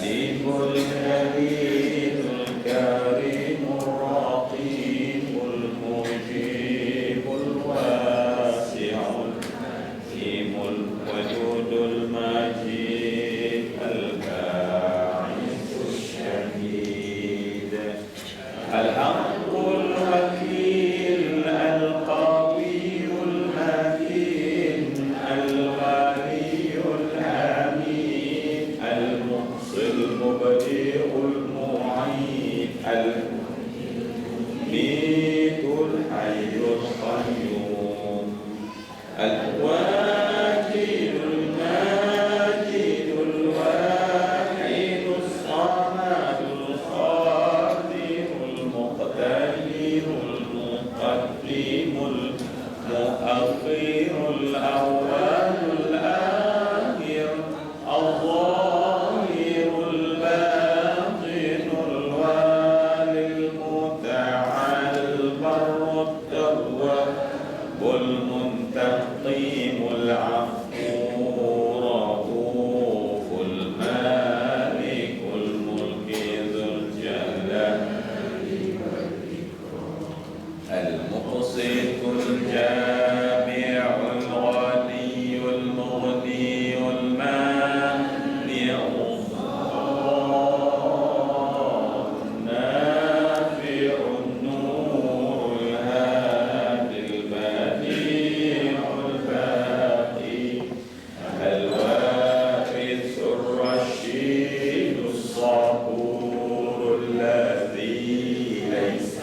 الحليم الجليل الكريم الرقيب المجيب الواسع الحكيم الودود المجيد الباعث الشهيد الحق الوكيل القوي المتين الولي الحميد المحصي المبدئ المعيد المميت الحي القيوم الواجد الماجد الواحد الصمد القادر المقتدر المقدم المؤخر الأول الآخر الظاهر الباطن الوالي المتعال البر التواب المنتقم العفو رؤوف المالك الملك ذو الجلال المقسط الجامع الغني المغني المانع الضار النافع النور الهادي البديع الباقي الوارث الرشيد الصبور الذي ليس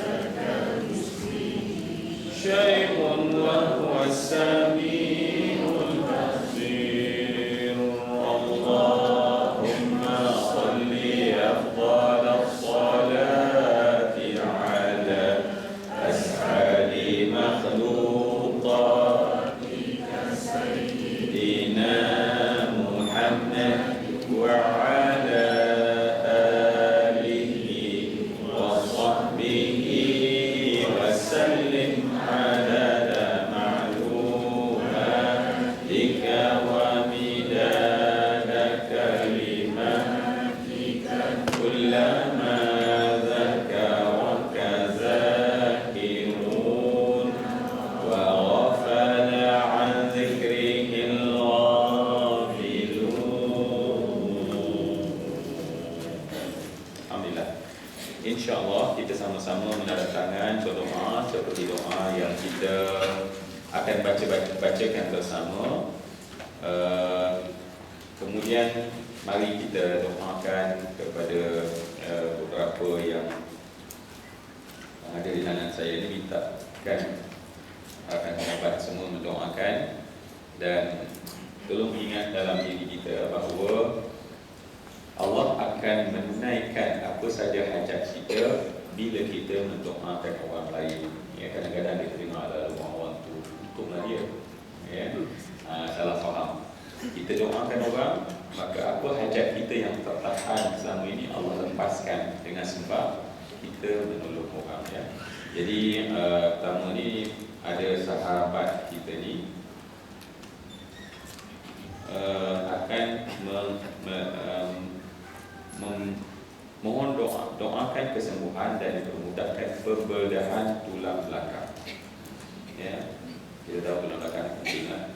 شيء وهو السميع البصير اللهم صل أفضل الصلاة على أسعد مخلوقاتك سيدنا محمد وعلى آله وصحبه وسلم عدد معلوماتك ومداد كلماتك كلما ذكرك ذاكرون وغفل عن ذكره الغافلون. Alhamdulillah. InsyaAllah kita sama-sama menandatangan doa seperti doa yang kita akan bacakan bersama. Kemudian mari kita doakan kepada beberapa yang ada di kanan saya ini, mintakan akan sahabat semua mendoakan, dan tolong ingat dalam diri kita bahawa Allah akan menunaikan apa saja hajat kita bila kita mendoakan orang lain. Ya, kadang-kadang kita dengar ada orang tu untuklah dia. Ya, salah faham. Kita doakan orang, maka apa hajat kita yang tertahan selama ini Allah lepaskan dengan sebab kita menolong orang. Ya. Jadi pertama ni ada sahabat kita ni akan mohon doakan kesembuhan dan dipermudahkan pembedahan tulang belakang. Ya, kita tahu tulang belakang penting lah.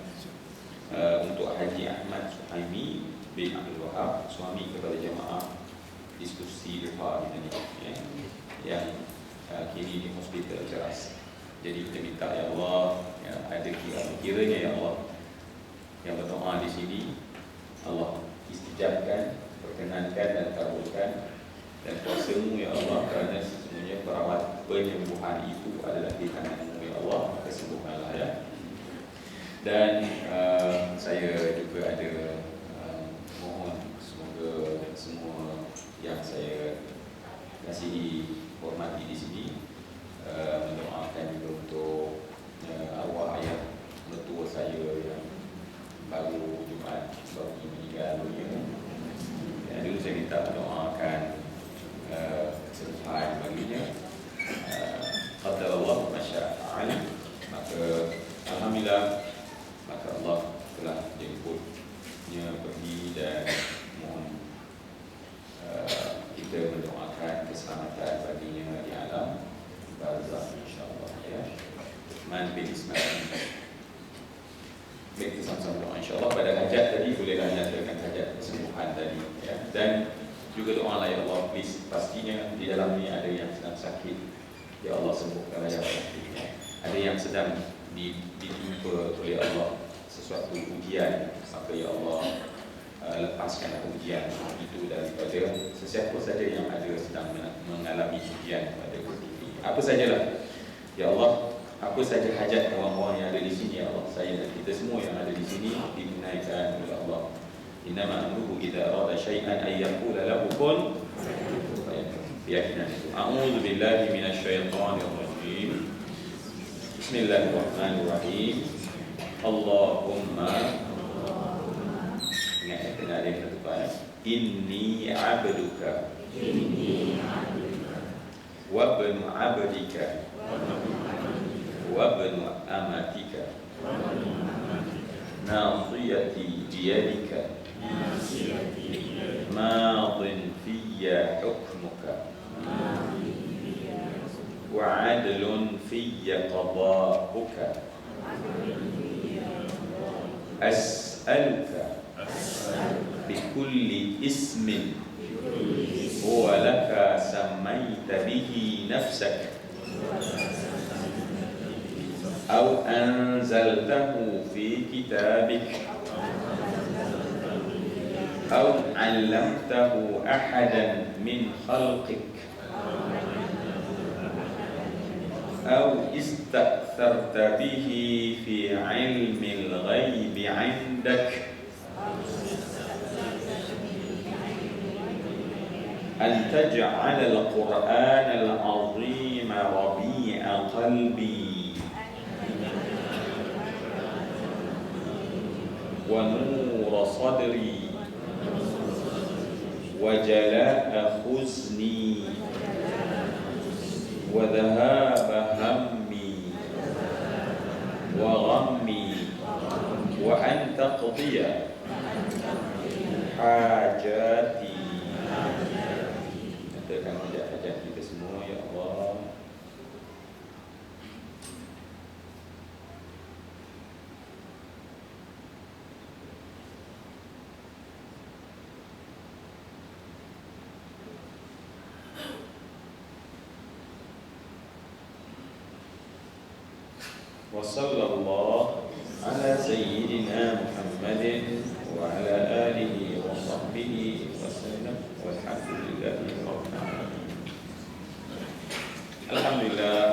Untuk Haji Ahmad Suhaimi bin Abdul Wahab, suami kepada jemaah diskusi duha ini, ya, yang kini di hospital Ceras. Jadi kita minta ya Allah, ya, ada kiranya ya Allah yang berdoa di sini Allah istijabkan, perkenankan dan kabulkan, dan kuasa-Mu ya Allah, kerana sesungguhnya perawat penyembuhan itu adalah di tangan-Mu ya Allah, maka sembuhkanlah ya. Dan saya juga ada mohon semoga semua yang saya kasihi hormati di sini mendoakan juga untuk arwah ayah mertua saya yang baru Jumaat baru meninggal dunia. Dulu saya minta mendoakan kesembuhan baginya. Qadarullah masya'al. Maka alhamdulillah, maka Allah telah jemputnya pergi dan mohon kita mendoakan keselamatan baginya di alam barzakh insya-Allah ya. Man bin Ismail. Baik, kita sama-sama doa insya-Allah. Pada hajat tadi bolehlah nyatakan hajat kesembuhan tadi ya. Dan juga doa lah, ya Allah, please, pastinya di dalam ni ada yang sedang sakit, ya Allah sembuhkanlah yang sakit. Ada yang sedang ditimpa oleh Allah sesuatu ujian, maka ya Allah lepaskan ujian itu daripada sesiapa saja yang ada sedang mengalami ujian pada diri ini. Apa sajalah, ya Allah, apa saja hajat orang-orang yang ada di sini, ya Allah, saya dan kita semua yang ada di sini ditunaikan oleh Allah. Innama amruhu idza arada syai'an ay yaqula lahu kun fayakun. Keyakinan itu. A'udzu billahi minasyaitonir rajim. Bismillahirrahmanirrahim. Allahumma, ingat kena ada yang satu ayat. Inni 'abduka wa ibnu 'abdika wa ibnu amatika nasiyati biyadika madin fiyya hukmuka wa 'adlun fiyya qada'uka as'aluka bikulli ismin huwa laka sammaita bihi nafsaka أو أنزلته في كتابك أو علمته أحدا من خلقك أو استأثرت به في علم الغيب عندك أن تجعل القرآن العظيم ربيع قلبي ونور صدري وجلاء حزني وذهاب همي وغمي وأن تقضي حاجاتي. Katakan hajat-hajat kita semua, ya Allah. وصلى الله على سيدنا محمد وعلى آله وصحبه وسلم والحمد لله رب العالمين. Alhamdulillah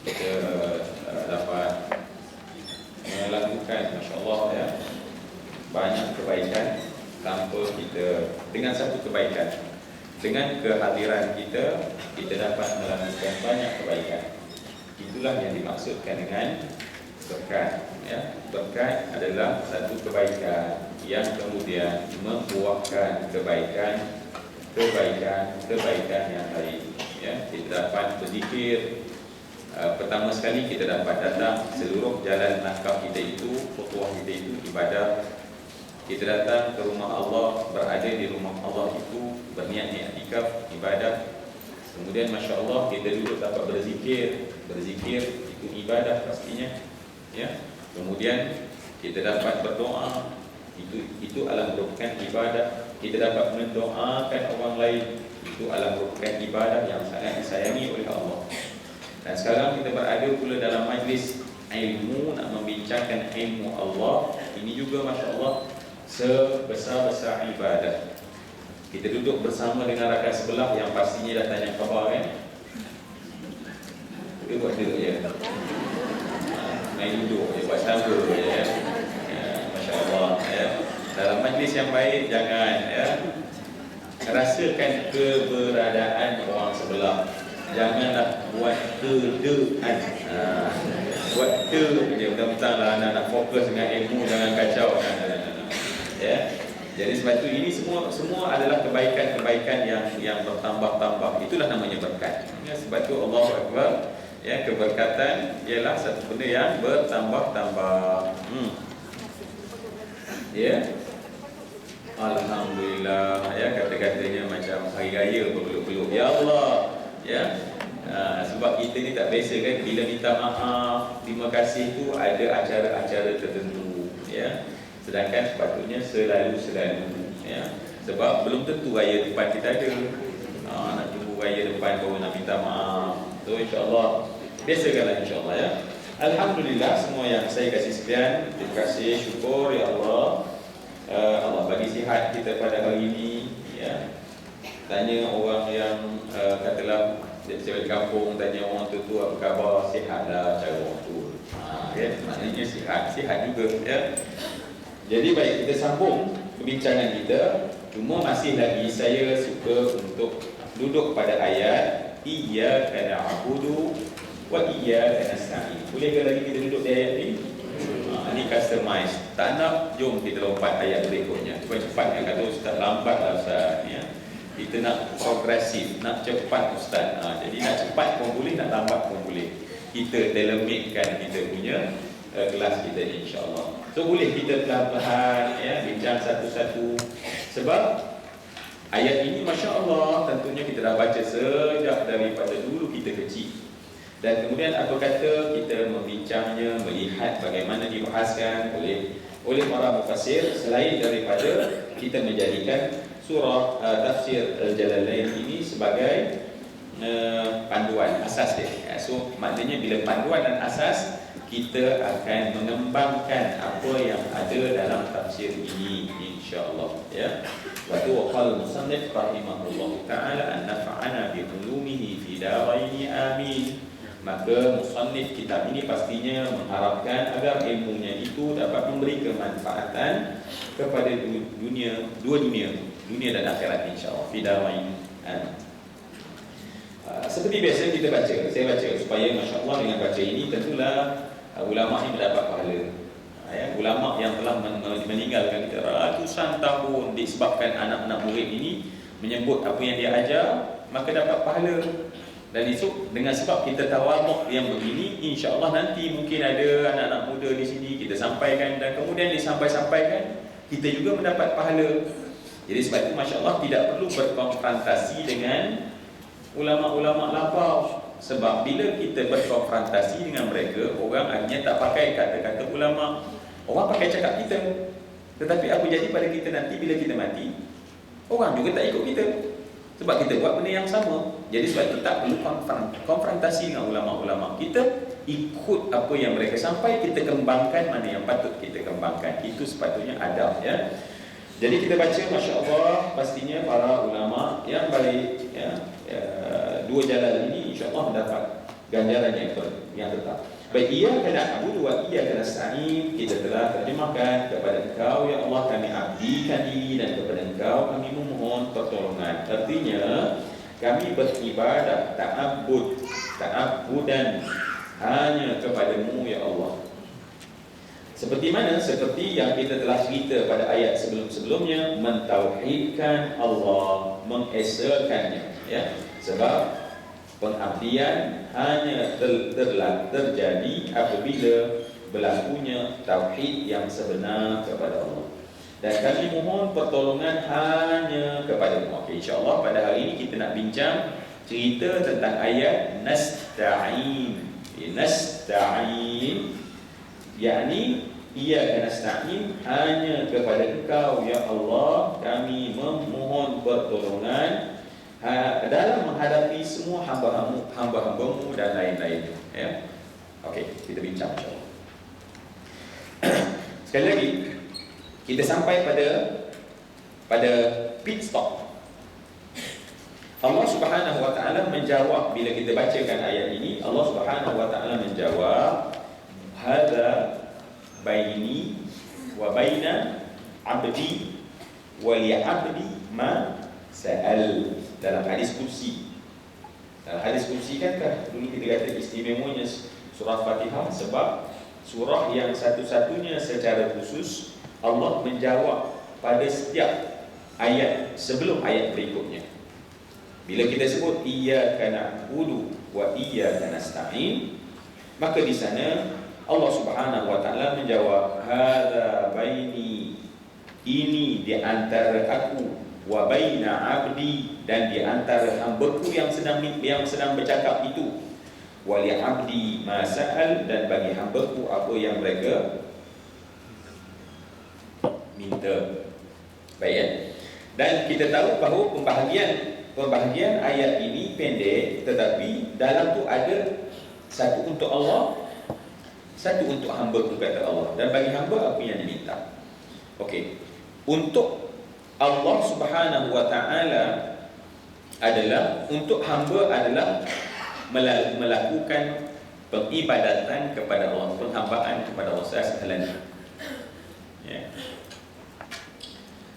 kita dapat melakukan, masya-Allah ya, banyak kebaikan tanpa kita, dengan satu kebaikan, dengan kehadiran kita dapat melakukan banyak kebaikan. Itulah yang dimaksudkan dengan berkat ya. Berkat adalah satu kebaikan yang kemudian membuahkan kebaikan yang lain ya. Kita dapat berzikir, pertama sekali kita dapat datang seluruh jalan langkah kita itu, khutuah kita itu ibadah. Kita datang ke rumah Allah, berada di rumah Allah itu berniat i'tikaf, ibadah. Kemudian masya Allah kita duduk dapat berzikir itu ibadah pastinya ya. Kemudian kita dapat berdoa, itu adalah merupakan ibadah. Kita dapat mendoakan orang lain, itu adalah merupakan ibadah yang sangat disayangi oleh Allah. Dan sekarang kita berada pula dalam majlis ilmu, nak membincangkan ilmu Allah. Ini juga masya Allah sebesar-besar ibadah. Kita duduk bersama dengan rakan sebelah yang pastinya dah tanya khabar kan. Dia buat duduk je, main duduk je, buat tangga je ya. Masya Allah ya. Dalam majlis yang baik jangan ya, rasakan keberadaan orang sebelah. Janganlah buat kedean. Buat je, betul-betul lah nak fokus dengan ilmu, jangan kacau ya. Jadi sebab itu ini semua adalah kebaikan-kebaikan yang bertambah-tambah. Itulah namanya berkat. Ya, sebab itu Allahu Akbar. Ya, keberkatan ialah satu benda yang bertambah-tambah. Ya. Alhamdulillah ya, katanya macam hari raya berpeluk-peluk, ya Allah, ya. Sebab kita ni tak biasa kan, bila minta maaf, terima kasih tu ada acara-acara tertentu, ya. Sedangkan sepatutnya selalu, ya. Sebab belum tentu raya depan kita ada. Nak tunggu raya depan baru nak minta maaf. So insya-Allah biasakanlah insya-Allah, ya. Alhamdulillah, semua yang saya kasih sekian, terima kasih, syukur ya Allah. Allah bagi sihat kita pada hari ini, ya. Tanya orang yang katalah saya di kampung, tanya orang tu apa khabar, sihatlah cara orang tu. Ya, maknanya sihat juga, ya. Jadi baik, kita sambung perbincangan kita. Cuma masih lagi saya suka untuk duduk pada ayat iyyaka na'budu wa iyyaka nasta'in. Boleh ke lagi kita duduk di ayat ni? Ini customize. Tak nak, jom kita lompat ayat berikutnya. Cepat-cepat, yang kata Ustaz lambatlah Ustaz, ya. Kita nak progresif, nak cepat Ustaz. Jadi nak cepat pun boleh, nak lambat pun boleh. Kita tailor-madekan kita punya kelas kita ni, insya-Allah. So boleh kita perlahan-lahan, ya, bincang satu-satu. Sebab ayat ini masya-Allah tentunya kita dah baca sejak daripada dulu kita kecil. Dan kemudian apa kata kita membincangnya, melihat bagaimana dibahaskan oleh para mufassir, selain daripada kita menjadikan surah tafsir Al-Jalalain ini sebagai panduan asas dia. So maknanya bila panduan dan asas, kita akan mengembangkan apa yang ada dalam tafsir ini, insya-Allah, ya. Wa qala musannif rahimahullah taala an nafa'ana bi ulumihi fi daraini amin. Maka musannif kitab ini pastinya mengharapkan agar ilmunya itu dapat memberi kemanfaatan kepada dua dunia dan akhirat, insya-Allah, fi daraini amin. Seperti biasa kita baca, saya baca supaya masya-Allah dengan baca ini tentulah ulama ini mendapat pahala. Ya, ulama yang telah meninggalkan kita ratusan tahun disebabkan anak-anak murid ini menyebut apa yang dia ajar, maka dapat pahala. Dan itu dengan sebab kita tawaduk yang begini, insya-Allah nanti mungkin ada anak-anak muda di sini kita sampaikan dan kemudian disampaikan, kita juga mendapat pahala. Jadi sebab itu masya-Allah tidak perlu berkonfrontasi dengan ulama-ulama lapau. Sebab bila kita berkonfrontasi dengan mereka, orang akhirnya tak pakai kata-kata ulama, orang pakai cakap kita. Tetapi apa jadi pada kita nanti bila kita mati? Orang juga tak ikut kita, sebab kita buat benda yang sama. Jadi sebab itu tak perlu konfrontasi dengan ulama-ulama. Kita ikut apa yang mereka sampai, kita kembangkan mana yang patut kita kembangkan. Itu sepatutnya adab, ya. Jadi kita baca, masya-Allah, pastinya para ulama yang baik, ya, dua jalan ini insya-Allah mendapat ganjaran yang tetap. Baik, iyyaka na'budu wa iyyaka nasta'in, kita telah terjemahkan, kepada Engkau ya Allah kami abdikan diri dan kepada Engkau kami memohon pertolongan. Artinya kami beribadah ta'abbudan hanya kepadamu ya Allah. Seperti mana? Seperti yang kita telah cerita pada ayat sebelum-sebelumnya, mentauhidkan Allah, mengesakannya, ya. Sebab pengabdian hanya terjadi apabila berlakunya tauhid yang sebenar kepada Allah. Dan kami mohon pertolongan hanya kepada Allah. Okay, insya-Allah pada hari ini kita nak bincang cerita tentang ayat nasta'in. Nasta'in yakni iyyaka nasta'in, hanya kepada Engkau ya Allah kami memohon pertolongan dalam menghadapi semua hamba-hambamu dan lain-lainnya, ya. Okey, kita bincang insya-Allah. Sekali lagi kita sampai pada pit stop. Allah Subhanahu wa taala menjawab bila kita bacakan ayat ini. Allah Subhanahu wa taala menjawab, hadza baini wa baina 'abdi wa li 'abdi ma sa'al. Dalam hadis kursi. Dalam hadis kursi kan dulu kita kata istimewanya surah Fatihah, sebab surah yang satu-satunya secara khusus Allah menjawab pada setiap ayat sebelum ayat berikutnya. Bila kita sebut iyyaka na'budu wa iyyaka nasta'in, maka di sana Allah Subhanahu wa taala menjawab, hadza baini, ini di antara aku, wa baina abdi, dan di antara hambaku yang sedang bercakap itu, wali abdi ma sa'al, dan bagi hambaku apa yang mereka minta. Baik ya? Dan kita tahu bahawa pembahagian ayat ini pendek, tetapi dalam tu ada satu untuk Allah, satu untuk hamba kata Allah. Dan bagi hamba apa yang diminta. Okey. Untuk Allah Subhanahu wa taala adalah, untuk hamba adalah melakukan peribadatan kepada Allah, penghambaan kepada Allah sekalian. Ya.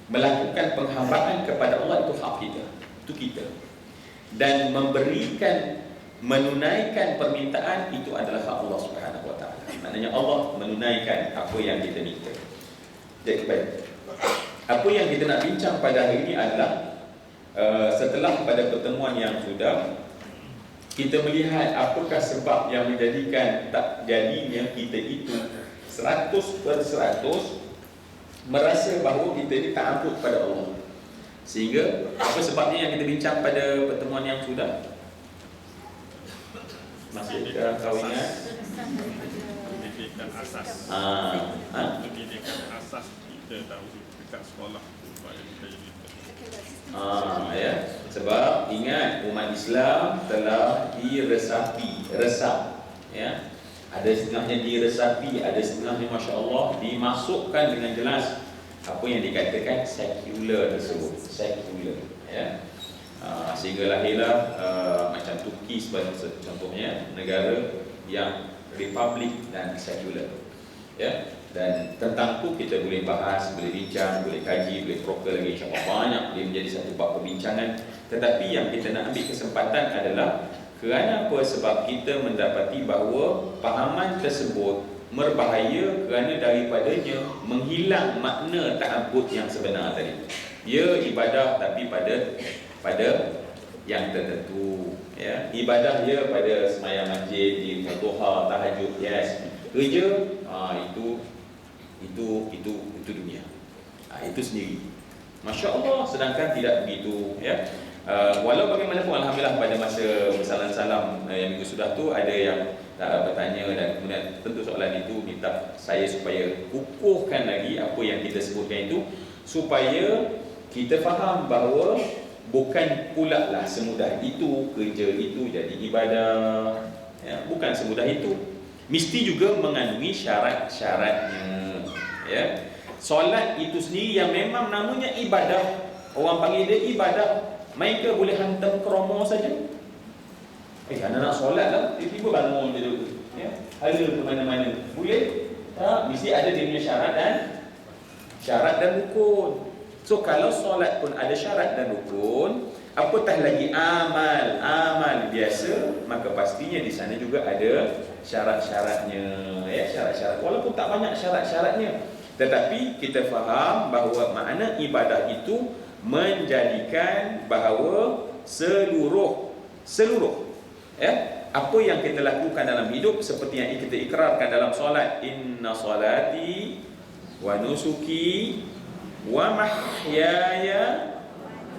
Melakukan penghambaan kepada Allah itu hak kita, itu kita. Dan menunaikan permintaan itu adalah hak Allah Subhanahu wa taala. Maknanya Allah menunaikan apa yang kita minta. Jadi baik. Apa yang kita nak bincang pada hari ini adalah setelah pada pertemuan yang sudah, kita melihat apakah sebab yang menjadikan tak jadinya kita itu 100% merasa bahawa kita ini tak ampun pada Allah. Sehingga apa sebabnya yang kita bincang pada pertemuan yang sudah? Masih kau ingat? Pendidikan asas. Pendidikan asas kita tahu dekat sekolah supaya kita jadi. Ya. Sebab ingat umat Islam telah diresapi, ya. Ada setengahnya diresapi, ada setengahnya masya-Allah dimasukkan dengan jelas apa yang dikatakan sekular tersebut, sekular, ya. Sehingga lahirlah macam Turki sebagai contohnya, negara yang republik dan sekular, ya. Dan tentang tu kita boleh bahas, boleh bincang, boleh kaji, boleh proker lagi, insya-Allah banyak dia menjadi satu bab perbincangan. Tetapi yang kita nak ambil kesempatan adalah kerana apa? Sebab kita mendapati bahawa pahaman tersebut berbahaya kerana daripadanya menghilang makna ta'abbud yang sebenar tadi. Ia ibadah tapi pada yang tertentu, ya. Ibadah dia pada sembahyang masjid, di duha, tahajud, yes. Kerja itu dunia. Itu sendiri. Masya-Allah, sedangkan tidak begitu, ya. Walau bagaimanapun alhamdulillah pada masa salam yang minggu sudah tu ada yang bertanya, dan kemudian tentu soalan itu minta saya supaya kukuhkan lagi apa yang kita sebutkan itu, supaya kita faham bahawa bukan pula lah semudah itu kerja itu jadi ibadah, ya, bukan semudah itu. Mesti juga mengandungi syarat-syaratnya, ya. Solat itu sendiri yang memang namanya ibadah, orang panggil dia ibadah. Mereka boleh hantam kromo saja. Anak nak solat lah, tiba-tiba bangun dia dulu, ya. Hala ke mana-mana. Boleh? Tak, mesti ada dia punya syarat dan rukun. So kalau solat pun ada syarat dan rukun, apatah lagi amal biasa, maka pastinya di sana juga ada syarat-syaratnya, ya, syarat-syarat. Walaupun tak banyak syarat-syaratnya, tetapi kita faham bahawa makna ibadah itu menjadikan bahawa seluruh, ya, apa yang kita lakukan dalam hidup, seperti yang kita ikrarkan dalam solat, inna salati wa nusuki wa mahyaya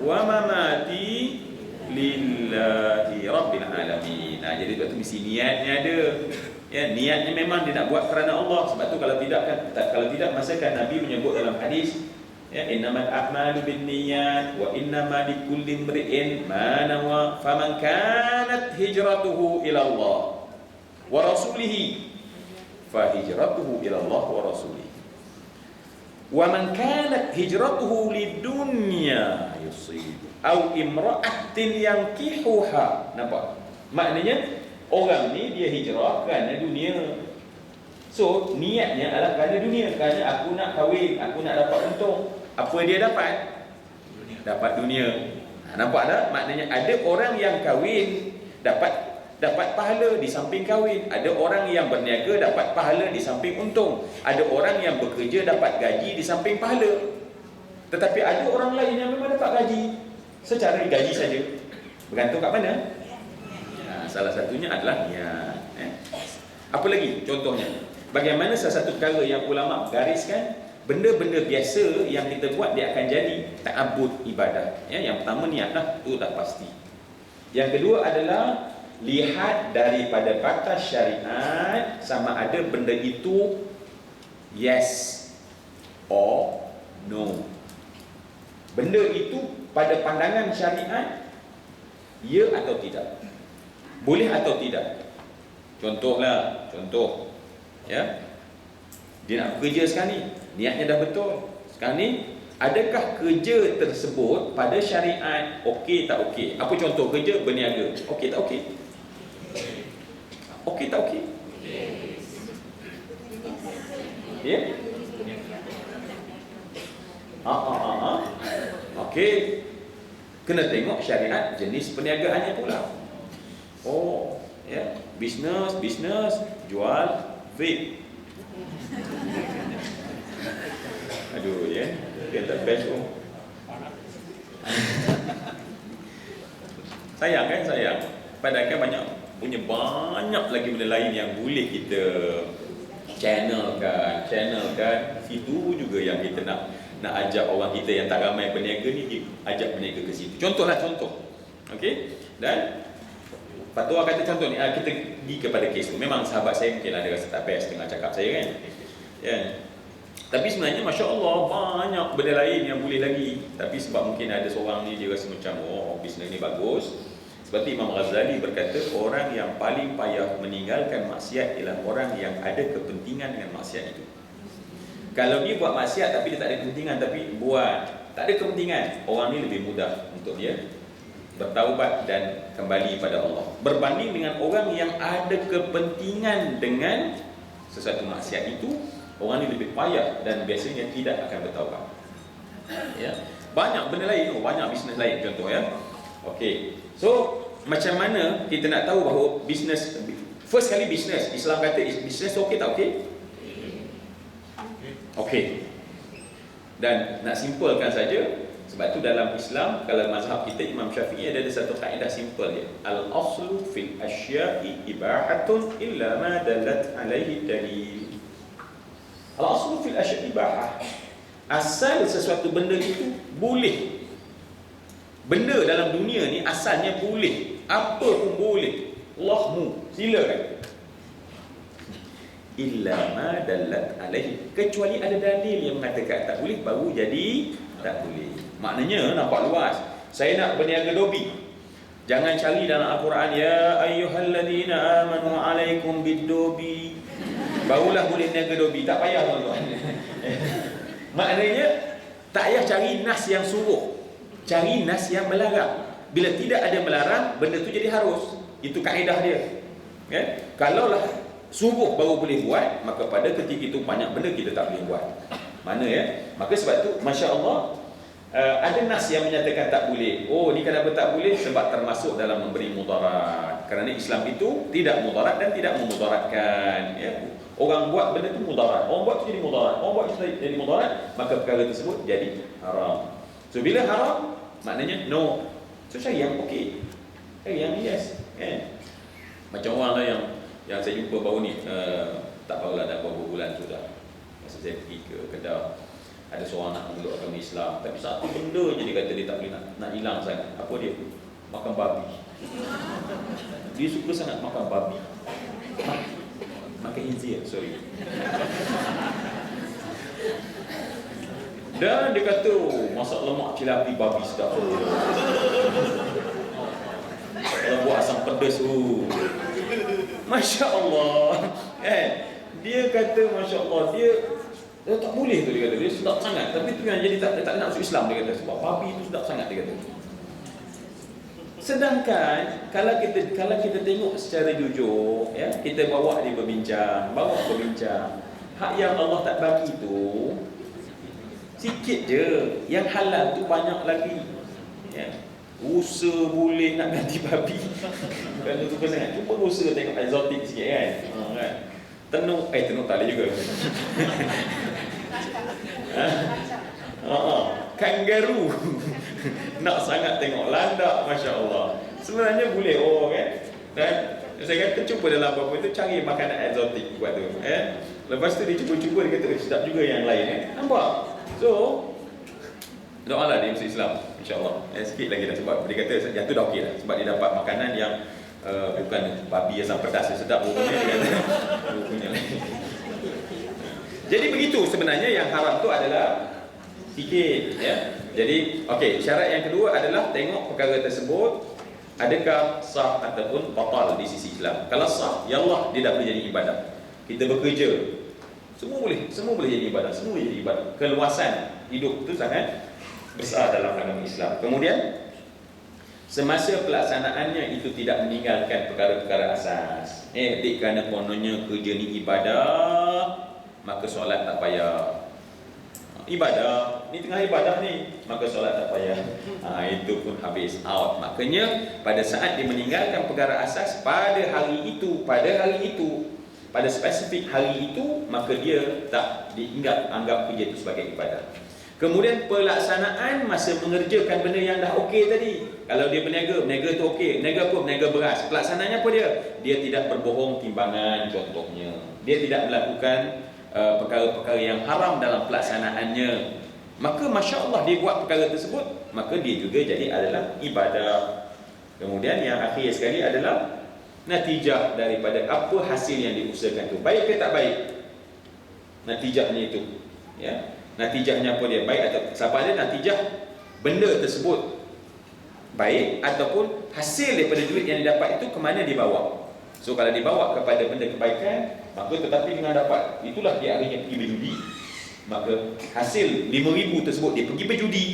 wa mamati lillahi rabbil alamin. Jadi sebab tu mesti niatnya ada, ya. Niatnya memang dia nak buat kerana Allah. Sebab tu kalau tidak masa kan Nabi menyebut dalam hadis, ya, innamal a'malu binniyat wa innama likulli imri'in ma nawa, faman kanat hijratuhu ila Allah wa rasulih fa hijratuhu ila Allah wa rasulih, wa man kanat hijratuhu lidunya yusib au imra'atin yankihuha. Nampak? Maknanya orang ni dia hijrah kerana dunia. So niatnya adalah kerana dunia, kerana aku nak kahwin, aku nak dapat untung. Apa dia dapat? Dapat dunia. Nampak tak? Maknanya ada orang yang kahwin dapat pahala di samping kahwin. Ada orang yang berniaga dapat pahala di samping untung. Ada orang yang bekerja dapat gaji di samping pahala. Tetapi ada orang lain yang memang dapat gaji secara gaji saja. Bergantung kat mana? Salah satunya adalah niat. Apa lagi contohnya? Bagaimana salah satu perkara yang ulama gariskan, benda-benda biasa yang kita buat dia akan jadi ta'abbud, ibadah. Ya, yang pertama niat dah, itu dah pasti. Yang kedua adalah lihat daripada batas syariat sama ada benda itu yes or no. Benda itu pada pandangan syariat ya atau tidak, boleh atau tidak. Contoh, ya, dia nak bekerja sekarang ni, niatnya dah betul. Sekarang ni, adakah kerja tersebut pada syariat okey tak okey? Apa contoh kerja berniaga? Okey tak okey? Okey tak okey? Ya? Okey. Kena tengok syariat jenis perniagaannya pula. Oh, ya, bisnes jual vape. Aduh, ya, dia tak best tu. Sayang kan, sayang. Padahal punya banyak lagi benda lain yang boleh kita channelkan. Situ juga yang kita nak ajak orang kita yang tak ramai berniaga ni, ajak berniaga ke situ. Contoh. Okey? Dan Fatwa kata contoh ni, kita pergi kepada kes tu. Memang sahabat saya mungkin ada rasa tak best dengan cakap saya kan. Ya. Tapi sebenarnya Masya Allah banyak benda lain yang boleh lagi. Tapi sebab mungkin ada seorang ni dia rasa macam bisnes ni bagus. Seperti Imam Ghazali berkata, orang yang paling payah meninggalkan maksiat ialah orang yang ada kepentingan dengan maksiat itu. Kalau dia buat maksiat tapi dia tak ada kepentingan, tapi buat tak ada kepentingan, orang ni lebih mudah untuk dia bertaubat dan kembali pada Allah, berbanding dengan orang yang ada kepentingan dengan sesuatu maksiat itu. Orang ni lebih payah dan biasanya tidak akan bertaubat. Ya, banyak benda lain, banyak bisnes lain contoh ya. Okey, so macam mana kita nak tahu bahawa bisnes, first kali bisnes, Islam kata bisnes okey tak okey? Okey. Dan nak simpulkan saja, sebab tu dalam Islam, kalau mazhab kita Imam Syafi'i ada satu kaedah simple dia. Al-aslu fil asya'i ibahatun illa ma dalat alaihi dalil. Al-aslu fil asya'i ibahah. Asal sesuatu benda itu boleh. Benda dalam dunia ni asalnya boleh. Apa pun boleh. Allahmu, silakan. Illa ma dalat alaihi, kecuali ada dalil yang mengatakan tak boleh, baru jadi tak boleh. Maknanya nampak luas. Saya nak berniaga dobi, jangan cari dalam Al-Quran ya ayyuhalladzina amanu alaikum bid-dobi, barulah boleh niaga dobi. Tak payah tuan-tuan. Maknanya tak payah cari nas yang suruh, cari nas yang melarang. Bila tidak ada melarang, benda tu jadi harus. Itu kaedah dia. Kalaulah suruh baru boleh buat, maka pada ketika itu banyak benda kita tak boleh buat. Mana ya? Maka sebab tu Masya Allah, ada nas yang menyatakan tak boleh. Oh, ni kenapa tak boleh? Sebab termasuk dalam memberi mudarat. Kerana Islam itu tidak mudarat dan tidak memudaratkan. Ya? Orang buat benda tu mudarat, orang buat tu jadi mudarat, orang buat tu jadi mudarat, maka perkara tersebut jadi haram. So bila haram, maknanya no. So cari yang okey, yang yes. Macam orang lah yang saya jumpa baru ni, tak tahulah dah berapa bulan sudah, masa saya pergi ke Kedah, ada seorang nak memeluk agama Islam, tapi satu benda je dia kata dia tak boleh nak hilang sangat. Apa dia? Makan babi. Dia suka sangat makan babi. Makan khinzir, sorry. Dan dia kata, masak lemak cili babi sedap. Kalau buat asam pedas tu, Masya Allah. Dia kata Masya Allah, dia tak boleh tu, dia kata. Dia sedap sangat. Tapi tu yang jadi tak nak masuk Islam, dia kata. Sebab babi tu sedap sangat, dia kata. Sedangkan kalau kita tengok secara jujur, ya, kita bawa berbincang, hak yang Allah tak bagi tu sikit je, yang halal tu banyak lagi. Ya. Usaha boleh nak ganti babi. Kalau suka sangat, cuba usaha tengok exotic sikit kan. Kan? Tenuk tak boleh juga. Kangaroo. Nak sangat tengok landak, Masya Allah. Sebenarnya boleh kan. Dan saya kata cuba dalam apa itu cari makanan eksotik buat tu. Lepas tu dia cuba-cuba, dia kata sedap juga yang lain. Nampak? So doalah dia masuk Islam, insyaAllah. Sikit lagi dah, sebab dia kata yang tu dah okey dah. Sebab dia dapat makanan yang bukan babi asam pedas yang sedap rupanya, dia kata rupanya lain. Jadi begitu sebenarnya, yang haram tu adalah sikit, ya. Jadi okey, syarat yang kedua adalah tengok perkara tersebut adakah sah ataupun batal di sisi Islam. Kalau sah, ya Allah, dia dah boleh jadi ibadah. Kita bekerja, semua boleh jadi ibadah, semua boleh jadi ibadah. Keluasan hidup itu sangat besar dalam agama Islam. Kemudian semasa pelaksanaannya itu tidak meninggalkan perkara-perkara asas. Adik kerana kononnya kerja ni ibadah, maka solat tak payah. Ibadah, ni tengah ibadah ni, maka solat tak payah. Itu pun habis, out. Makanya pada saat dia meninggalkan perkara asas pada hari itu, pada spesifik hari itu, maka dia tak anggap kerja itu sebagai ibadah. Kemudian pelaksanaan masa mengerjakan benda yang dah okey tadi. Kalau dia berniaga tu okey, niaga apa? Niaga beras. Pelaksananya apa dia? Dia tidak berbohong timbangan contohnya. Dia tidak melakukan perkara-perkara yang haram dalam pelaksanaannya. Maka Masya Allah dia buat perkara tersebut, maka dia juga jadi adalah ibadah. Kemudian yang akhir sekali adalah natijah daripada apa hasil yang diusahakan tu. Baik ke tak baik? Natijahnya itu, ya. Natijahnya apa dia? Baik atau siapa ada natijah benda tersebut baik ataupun hasil daripada duit yang didapat itu ke mana dibawa. So kalau dibawa kepada benda kebaikan, maka tetapi dengan dapat, itulah dia akhirnya pergi berjudi, maka hasil 5,000 tersebut dia pergi berjudi,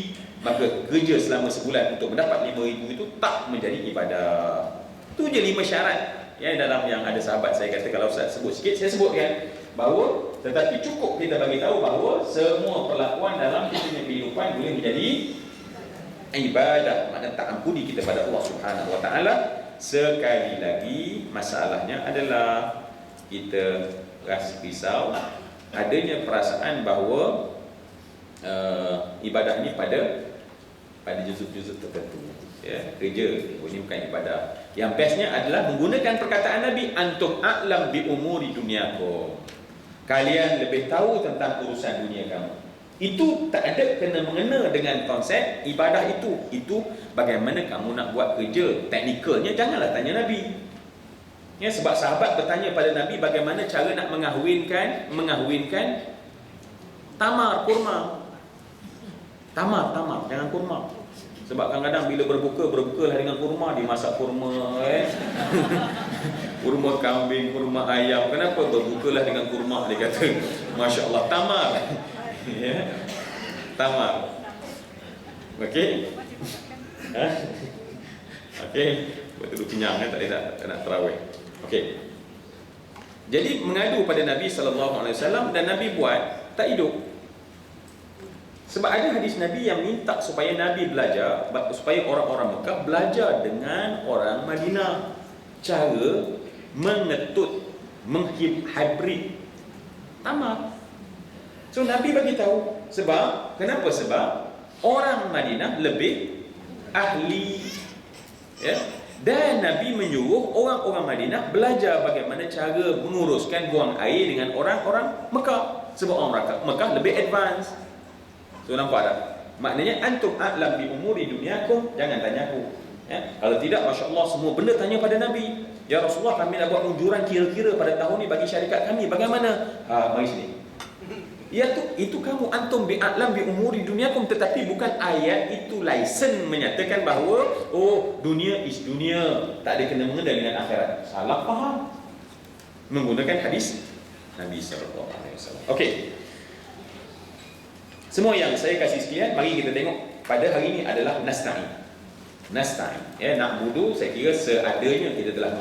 maka kerja selama sebulan untuk mendapat 5,000 itu tak menjadi ibadah. Itu je 5 syarat ya, dalam yang ada sahabat saya kata, kalau Ustaz sebut sikit, saya sebutkan bahawa, tetapi cukup kita bagi tahu bahawa semua perlakuan dalam kehidupan boleh menjadi ibadah. Maknanya tak ampuni kita pada Allah Subhanahu Wa Taala. Sekali lagi masalahnya adalah kita risau adanya perasaan bahawa ibadah ini pada juzuk-juzuk tertentu, ya. Kerja ini bukan ibadah. Yang bestnya adalah menggunakan perkataan Nabi, antum a'lam bi umuri dunyakum. Kalian lebih tahu tentang urusan dunia kamu. Itu tak ada kena-mengena dengan konsep ibadah itu. Itu bagaimana kamu nak buat kerja. Teknikalnya janganlah tanya Nabi. Ya, sebab sahabat bertanya pada Nabi bagaimana cara nak mengahwinkan tamar, kurma. Tamar, jangan kurma. Sebab kadang-kadang bila berbukalah dengan kurma, dimasak kurma, kurma kambing, kurma ayam. Kenapa berbukalah dengan kurma, dia kata. Masya Allah, tamar. Ya, tamar. Okey. Okey, betul kenyang kan, tak nak tarawih. Okey. Jadi mengadu pada Nabi sallallahu alaihi wasallam, dan Nabi buat tak hidup. Sebab ada hadis Nabi yang minta supaya Nabi belajar, supaya orang-orang Mekah belajar dengan orang Madinah cara mengetut, menghibrid tamar. So Nabi bagi tahu sebab kenapa? Sebab orang Madinah lebih ahli, ya. Dan Nabi menyuruh orang-orang Madinah belajar bagaimana cara menguruskan buang air dengan orang-orang Mekah. Sebab orang Mekah lebih advance. So nampak tak? Maknanya antum a'lam bi umuri dunyakum, jangan tanya aku. Ya? Kalau tidak, Masya Allah, semua benda tanya pada Nabi. Ya Rasulullah, kami nak buat unjuran kira-kira pada tahun ni bagi syarikat kami. Bagaimana? Mari sini. Itu kamu antum bi'a'lam bi umuri dunyakum, tetapi bukan ayat itu license menyatakan bahawa dunia is dunia, tak ada kena-mengena dengan akhirat. Salah faham menggunakan hadis Nabi sallallahu alaihi wasallam. Okey. Semua yang saya kasih sekian, mari kita tengok pada hari ini adalah nasta'in. Ya, nak wudu saya kira seadanya kita telah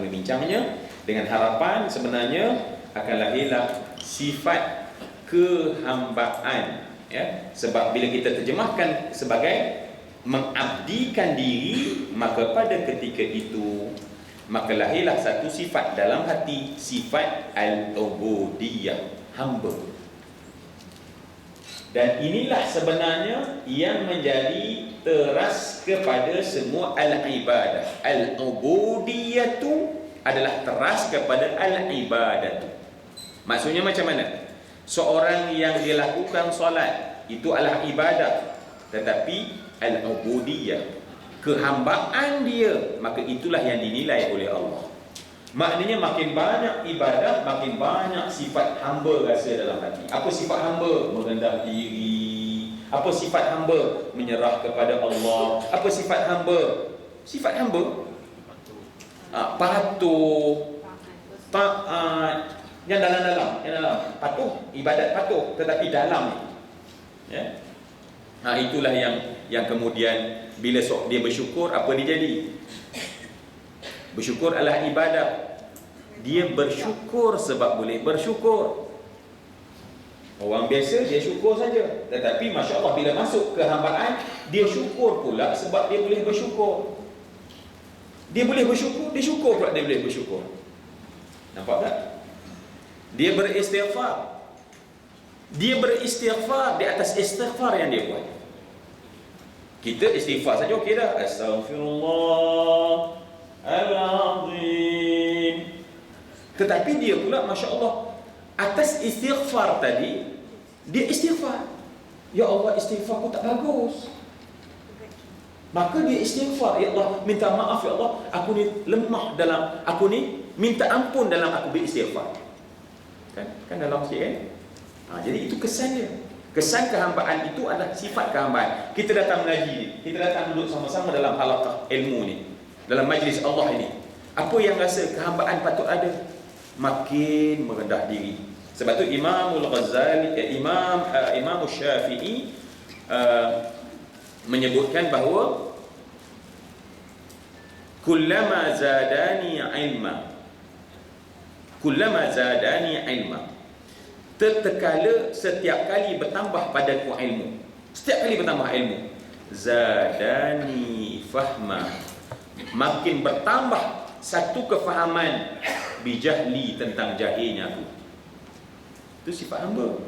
membincangnya, dengan harapan sebenarnya akan lahirlah sifat kehambaan, ya. Sebab bila kita terjemahkan sebagai mengabdikan diri, maka pada ketika itu maka lahirlah satu sifat dalam hati, sifat al-ubudiyah, hamba. Dan inilah sebenarnya yang menjadi teras kepada semua al-ibadah. Al-ubudiyatu adalah teras kepada al-ibadat. Maksudnya macam mana? Seorang yang dilakukan solat itu adalah ibadat, tetapi al-ubudiyah, kehambaan dia, maka itulah yang dinilai oleh Allah. Maknanya makin banyak ibadat, makin banyak sifat hamba rasa dalam hati. Apa sifat hamba? Merendah diri. Apa sifat hamba? Menyerah kepada Allah. Apa sifat hamba? Sifat hamba patuh, taat, yang dalam-dalam, patuh, ibadat patuh, tetapi dalam, ya. Itulah yang kemudian bila dia bersyukur, apa dia jadi? Bersyukur adalah ibadat. Dia bersyukur sebab boleh bersyukur. Orang biasa dia syukur saja, tetapi Masya Allah bila masuk ke hambaan, dia syukur pula sebab dia boleh bersyukur. Dia boleh bersyukur, dia syukur pula dia boleh bersyukur. Nampak tak? Dia beristighfar. Dia beristighfar di atas istighfar yang dia buat. Kita istighfar saja okey dah. Astaghfirullahalazim. Tetapi dia pula Masya Allah, atas istighfar tadi, dia istighfar. Ya Allah, istighfarku tak bagus. Maka dia istighfar, ya Allah, minta maaf ya Allah, aku ni lemah dalam, aku ni minta ampun dalam aku beristighfar. Kan dalam sikit kan? Jadi itu kesan dia. Kesan kehambaan itu adalah sifat kehambaan. Kita datang mengaji, kita datang duduk sama-sama dalam halaqah ilmu ni, dalam majlis Allah ini. Apa yang rasa kehambaan patut ada? Makin merendah diri. Sebab tu Imamul Ghazali, Imam Syafi'i menyebutkan bahawa kullama zadani ilma, tatkala setiap kali bertambah padaku ilmu, setiap kali bertambah ilmu, zadani fahma, makin bertambah satu kefahaman, bijahli, tentang jahilnya aku. Itu sifat hamba.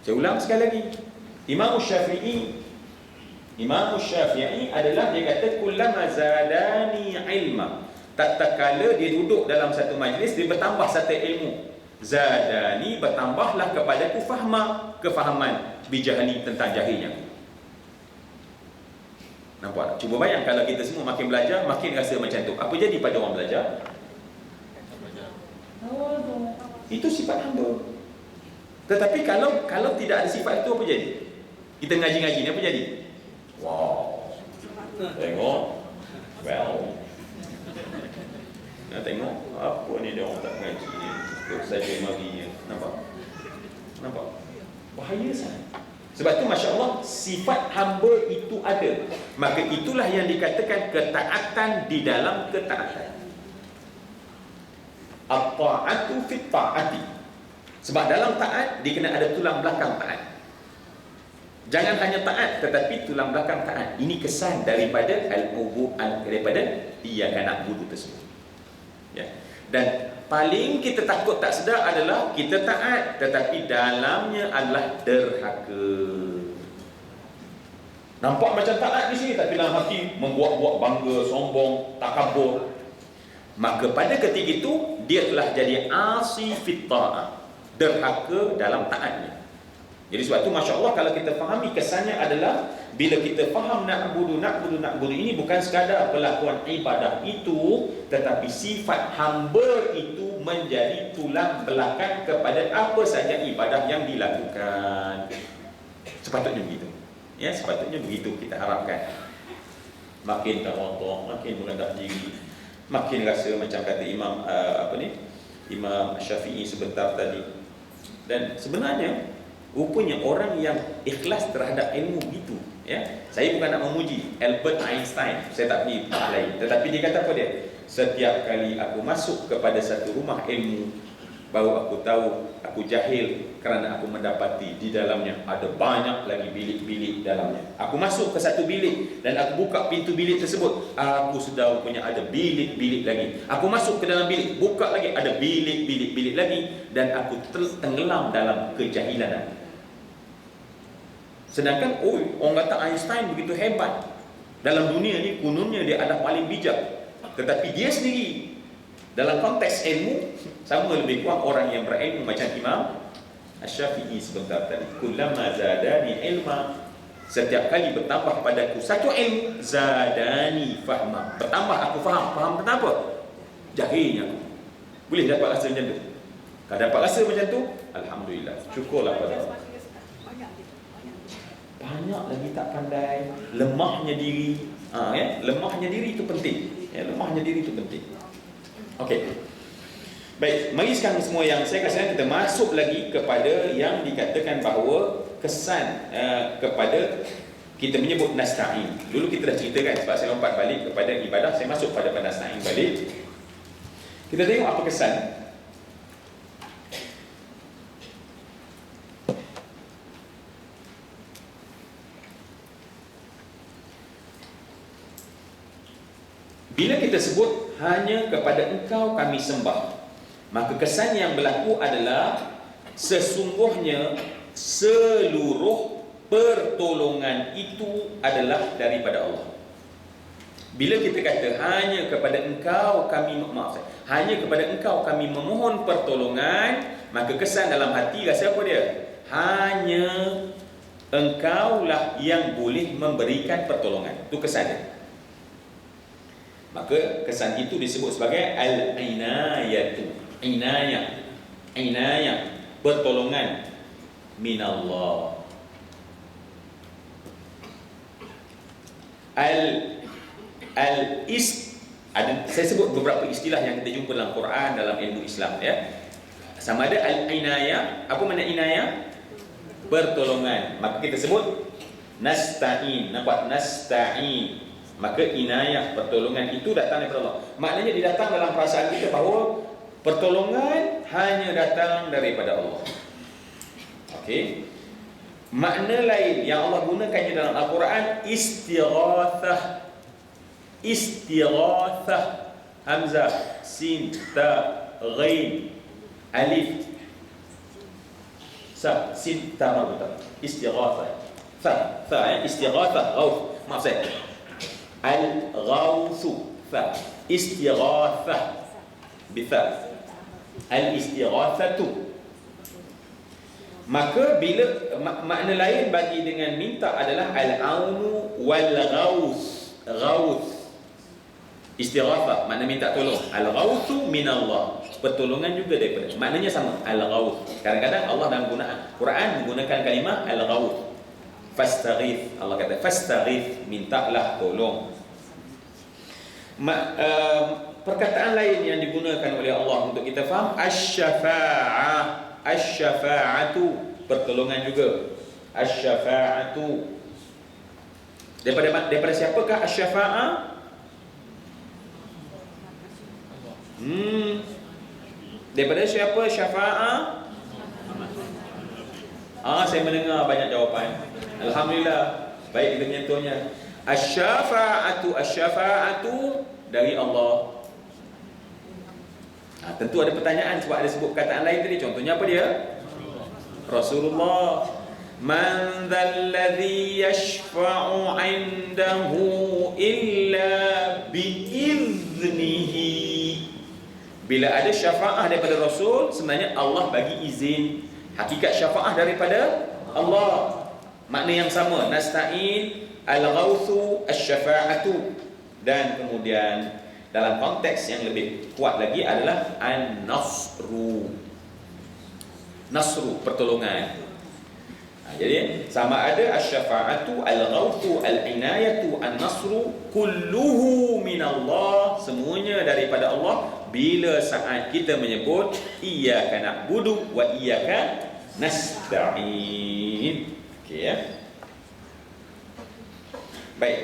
Saya ulang sekali lagi. Imam Syafi'i adalah, dia kata kullama zadani ilma, tatkala dia duduk dalam satu majlis, dia bertambah satu ilmu, zadani, bertambahlah kepadaku fahma, kefahaman, bijahli, tentang jahilnya. Nampak? Cuba bayang kalau kita semua makin belajar, makin rasa macam tu. Apa jadi pada orang belajar? Itu sifat hamba. Tetapi kalau tidak ada sifat itu, apa jadi? Kita ngaji-ngaji ni apa jadi? Wow, tengok, well, nak tengok apa ni dia orang tak ngaji ni, ikut saja mari. Nampak? Bahaya sangat. Sebab tu Masya Allah, sifat hamba itu ada. Maka itulah yang dikatakan ketaatan di dalam ketaatan. At-ta'atu fit ta'ati. Sebab dalam taat dia kena ada tulang belakang taat. Jangan hanya taat, tetapi tulang belakang taat. Ini kesan daripada daripada iyyaka na'budu tersebut. Ya. Dan paling kita takut tak sedar adalah kita taat, tetapi dalamnya adalah derhaka. Nampak macam taat di sini, tapi dalam hati membuat-buat bangga, sombong, takabur. Maka pada ketika itu dia telah jadi asi fit ta'ah, derhaka dalam taatnya. Jadi sebab tu Masya Allah, kalau kita fahami kesannya adalah bila kita faham na'budu ini bukan sekadar pelakuan ibadah itu, tetapi sifat hamba itu menjadi tulang belakang kepada apa saja ibadah yang dilakukan. Sepatutnya begitu. Ya, sepatutnya begitu kita harapkan. Makin tawadhu, makin merendah diri, makin rasa macam kata Imam Imam Syafi'i sebentar tadi. Dan sebenarnya rupanya orang yang ikhlas terhadap ilmu begitu, ya. Saya bukan nak memuji Albert Einstein, saya tak pergi tempat lain, tetapi dia kata apa dia? Setiap kali aku masuk kepada satu rumah ilmu, baru aku tahu aku jahil kerana aku mendapati di dalamnya ada banyak lagi bilik-bilik dalamnya. Aku masuk ke satu bilik dan aku buka pintu bilik tersebut, aku sudah punya ada bilik-bilik lagi. Aku masuk ke dalam bilik, buka lagi, ada bilik-bilik lagi, dan aku tenggelam dalam kejahilan. Sedangkan orang kata Einstein begitu hebat dalam dunia ni, kononnya dia adalah paling bijak, tetapi dia sendiri Dalam konteks ilmu, sama lebih kurang orang yang berilmu macam Imam Asy-Syafi'i sebentar tadi. Kullama zadani ilma, setiap kali bertambah padaku satu ilmu, zadani fahma, bertambah aku faham. Faham kenapa? Jahilnya aku. Boleh dapat rasa macam tu? Kalau dapat rasa macam tu, alhamdulillah, syukurlah pada Allah. Banyak lagi tak pandai, lemahnya diri. Lemahnya diri itu penting. Lemahnya diri itu penting. Okey. Baik, mari sekarang semua yang saya katakan kita masuk lagi kepada yang dikatakan bahawa kesan kepada kita menyebut nasta'in. Dulu kita dah ceritakan, sebab saya lompat balik kepada ibadah, saya masuk pada nasta'in balik. Kita tengok apa kesan. Bila kita sebut hanya kepada engkau kami sembah, maka kesan yang berlaku adalah sesungguhnya seluruh pertolongan itu adalah daripada Allah. Bila kita kata hanya kepada engkau kami hanya kepada engkau kami memohon pertolongan, maka kesan dalam hati rasa apa dia? Hanya engkaulah yang boleh memberikan pertolongan. Itu kesan dia. Maka kesan itu disebut sebagai al-inayatu. Inayah, pertolongan minallah. Saya sebut beberapa istilah yang kita jumpa dalam Quran, dalam ilmu Islam, ya. Sama ada al-inayah, apa makna inayah? Pertolongan. Maka kita sebut nasta'in. Nampak? Nasta'in. Maka inayah, pertolongan itu datang daripada Allah. Maknanya dia datang dalam perasaan kita bahawa pertolongan hanya datang daripada Allah. Okey. Makna lain yang Allah gunakannya dalam Al-Quran, istighathah. Istighathah. Hamzah, sin, ta, ghain, alif, sa, sin, ta marbuta. Istighathah. Fa, istighathah, ghaus. Maaf saya. Al-ghawthu, fa. Istighathah bitha. Al-istighathatu. Maka bila makna lain bagi dengan minta adalah al-aunu wal-ghawth. Ghawth, istighathah, makna minta tolong. Al-ghawthu minallah, pertolongan juga daripada. Maknanya sama, al-ghawth. Kadang-kadang Allah dalam Quran menggunakan kalimah al-ghawth. Fastaghith, Allah kata fastaghith, mintalah tolong. Perkataan lain yang digunakan oleh Allah untuk kita faham, asy-syafa'ah. Asy-syafa'atu, pertolongan juga. Asy-syafa'atu, daripada siapakah asy-syafa'ah? Daripada siapa syafa'ah? Saya mendengar banyak jawapan. Alhamdulillah. Baik, kita menyentuhnya. Asy-syafa'atu, asy-syafa'atu dari Allah. Tentu ada pertanyaan sebab ada sebut perkataan lain tadi. Contohnya apa dia? Rasulullah. Man dzalladzi yashfa'u 'indahu illa biiznihi. Bila ada syafaah daripada Rasul, sebenarnya Allah bagi izin. Hakikat syafaah daripada Allah. Makna yang sama, nasta'in, al-ghawthu, asy-syafa'atu. Dan kemudian dalam konteks yang lebih kuat lagi adalah an-nasru. Nasru, pertolongan. Jadi sama ada asy-syafa'atu, al-ghawthu, al-inayatu, an-nasru, kulluhu minallah, semuanya daripada Allah. Bila saat kita menyebut iyyaka na'budu wa iyyaka nasta'in. Okey, ya. Baik.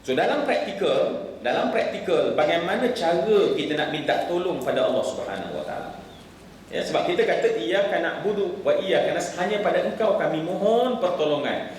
So dalam praktikal bagaimana cara kita nak minta tolong pada Allah Subhanahu Wa Taala? Ya, sebab kita kata iyyaka na'budu wa iyyaka nasta'in, hanya pada engkau kami mohon pertolongan.